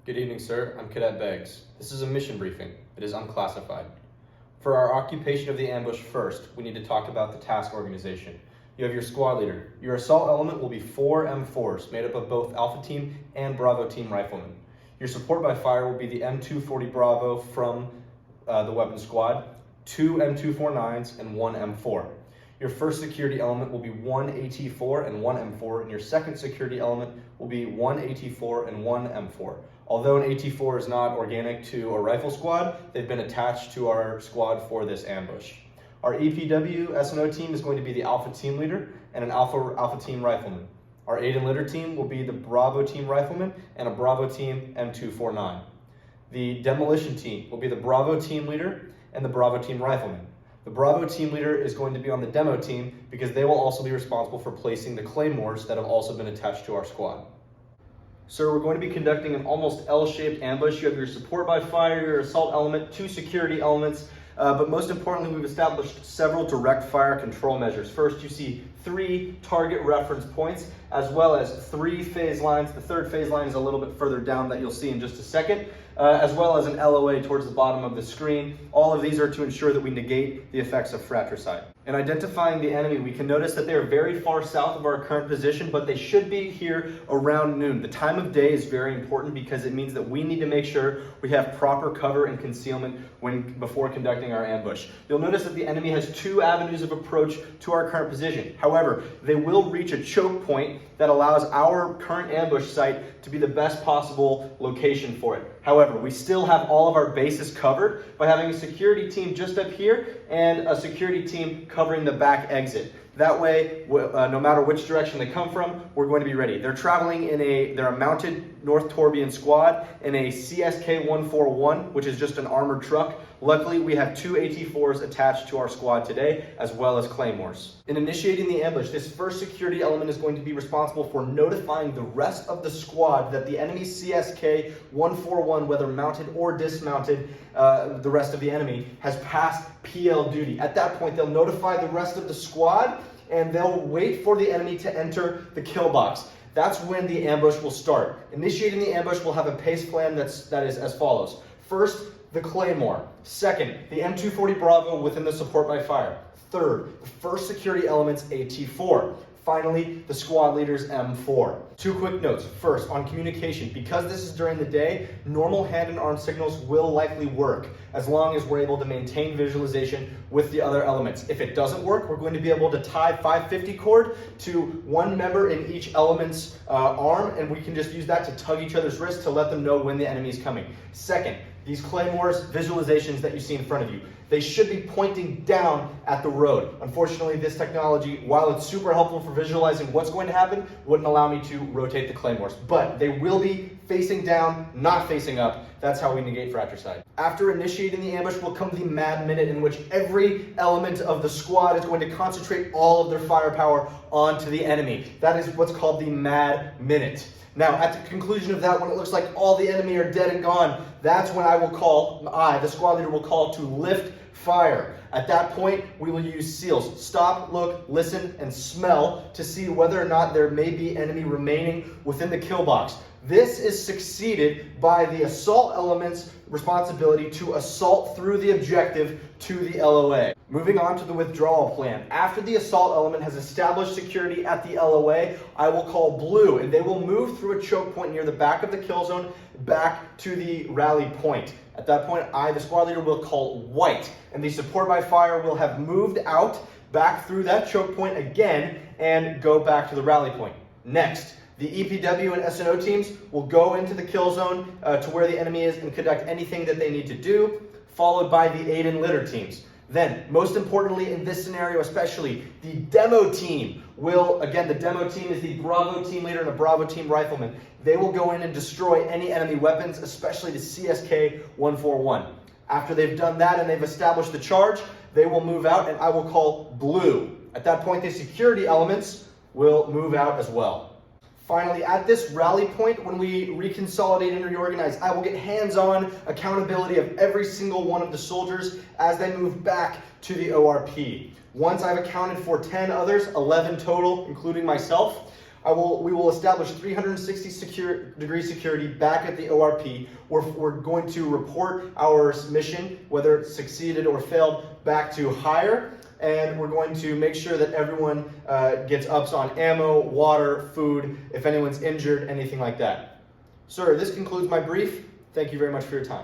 Good evening, sir. I'm Cadet Beggs. This is a mission briefing. It is unclassified. For our occupation of the ambush first, we need to talk about the task organization. You have your squad leader. Your assault element will be 4 M4s, made up of both Alpha Team and Bravo Team riflemen. Your support by fire will be the M240 Bravo from the weapons squad, 2 M249s, and 1 M4. Your first security element will be 1 AT4 and 1 M4, and your second security element will be 1 AT4 and 1 M4. Although an AT4 is not organic to a rifle squad, they've been attached to our squad for this ambush. Our EPW S&O team is going to be the Alpha Team leader and an Alpha Team rifleman. Our aid and litter team will be the Bravo Team rifleman and a Bravo Team M249. The demolition team will be the Bravo Team leader and the Bravo Team rifleman. The Bravo team leader is going to be on the demo team because they will also be responsible for placing the claymores that have also been attached to our squad. Sir, we're going to be conducting an almost L-shaped ambush. You have your support by fire, your assault element, 2 security elements, but most importantly, we've established several direct fire control measures. First, you see 3 target reference points, as well as 3 phase lines. The third phase line is a little bit further down that you'll see in just a second, as well as an LOA towards the bottom of the screen. All of these are to ensure that we negate the effects of fratricide. In identifying the enemy, we can notice that they are very far south of our current position, but they should be here around noon. The time of day is very important because it means that we need to make sure we have proper cover and concealment before conducting our ambush. You'll notice that the enemy has 2 avenues of approach to our current position. However, they will reach a choke point that allows our current ambush site to be the best possible location for it. However, we still have all of our bases covered by having a security team just up here and a security team covering the back exit. That way, no matter which direction they come from, we're going to be ready. They're traveling they're a mounted North Torbian squad in a CSK-141, which is just an armored truck. Luckily, we have 2 AT4s attached to our squad today, as well as claymores. In initiating the ambush, this first security element is going to be responsible for notifying the rest of the squad that the enemy CSK-141, whether mounted or dismounted, the rest of the enemy, has passed PL duty. At that point, they'll notify the rest of the squad, and they'll wait for the enemy to enter the kill box. That's when the ambush will start. Initiating the ambush will have a pace plan that is as follows. First, the claymore. Second, the M240 Bravo within the support by fire. Third, the first security element's AT4. Finally, the squad leader's M4. 2 quick notes. First, on communication, because this is during the day, normal hand and arm signals will likely work as long as we're able to maintain visualization with the other elements. If it doesn't work, we're going to be able to tie 550 cord to 1 member in each element's arm, and we can just use that to tug each other's wrists to let them know when the enemy is coming. Second, these claymores visualizations that you see in front of you, they should be pointing down at the road. Unfortunately, this technology, while it's super helpful for visualizing what's going to happen, wouldn't allow me to rotate the claymores. But they will be facing down, not facing up. That's how we negate fratricide. After initiating the ambush will come the mad minute, in which every element of the squad is going to concentrate all of their firepower onto the enemy. That is what's called the mad minute. Now, at the conclusion of that, when it looks like all the enemy are dead and gone, that's when the squad leader will call to lift fire. At that point, we will use seals. Stop, look, listen, and smell to see whether or not there may be enemy remaining within the kill box. This is succeeded by the assault element's responsibility to assault through the objective to the LOA. Moving on to the withdrawal plan. After the assault element has established security at the LOA, I will call blue, and they will move through a choke point near the back of the kill zone back to the rally point. At that point, the squad leader, will call white, and the support by fire will have moved out back through that choke point again and go back to the rally point. Next, the EPW and S&O teams will go into the kill zone to where the enemy is and conduct anything that they need to do, followed by the aid and litter teams. Then, most importantly in this scenario especially, the demo team the demo team is the Bravo team leader and a Bravo team rifleman. They will go in and destroy any enemy weapons, especially the CSK-141. After they've done that and they've established the charge, they will move out, and I will call blue. At that point, the security elements will move out as well. Finally, at this rally point, when we reconsolidate and reorganize, I will get hands-on accountability of every single one of the soldiers as they move back to the ORP. Once I've accounted for 10 others, 11 total, including myself, We will establish 360-degree security back at the ORP. We're going to report our mission, whether it succeeded or failed, back to higher. And we're going to make sure that everyone gets ups on ammo, water, food, if anyone's injured, anything like that. Sir, this concludes my brief. Thank you very much for your time.